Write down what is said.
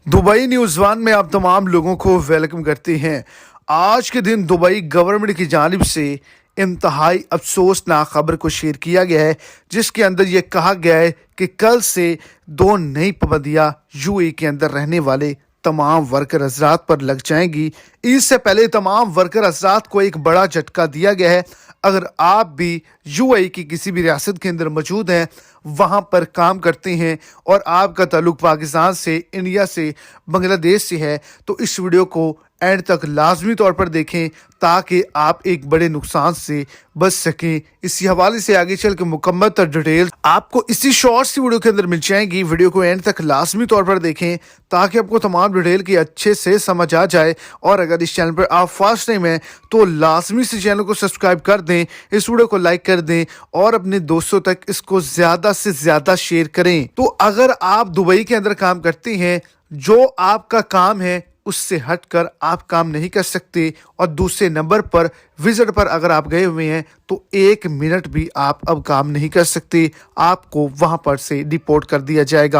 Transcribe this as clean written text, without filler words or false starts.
Dubai news one में आप तमाम लोगों को वेलकम करते हैं। आज के दिन दुबई गवर्नमेंट की जानिब से इंतहाई अफसोसनाक खबर को शेयर किया गया है, जिसके अंदर ये कहा गया है कि कल से 2 नई पाबंदियां यूएई के अंदर रहने वाले तमाम वर्कर हजरात पर लग जाएंगी। इससे पहले तमाम वर्कर हजरात को एक बड़ा झटका दिया गया है। अगर आप भी यूएई की किसी भी रियासत के अंदर मौजूद हैं, वहाँ पर काम करते हैं और आपका ताल्लुक पाकिस्तान से, इंडिया से, बांग्लादेश से है, तो इस वीडियो को एंड तक लाजमी तौर पर देखें ताकि आप एक बड़े नुकसान से बच सकें। इसी हवाले से आगे चल के मुकम्मल डिटेल आपको इसी शॉर्ट सी वीडियो के अंदर मिल जाएंगी। वीडियो को एंड तक लाजमी तौर पर देखें ताकि आपको तमाम डिटेल की अच्छे से समझ आ जाए। और अगर इस चैनल पर आप फर्स्ट टाइम हैं तो लाजमी से चैनल को सब्सक्राइब कर दें, इस वीडियो को लाइक कर दें और अपने दोस्तों तक इसको ज़्यादा से ज़्यादा शेयर करें। तो अगर आप दुबई के अंदर काम करते हैं, जो आपका काम है उससे हटकर आप काम नहीं कर सकते, और दूसरे नंबर पर विजिट पर अगर आप गए हुए हैं तो 1 मिनट भी आप अब काम नहीं कर सकते, आपको वहां पर से डिपोर्ट कर दिया जाएगा।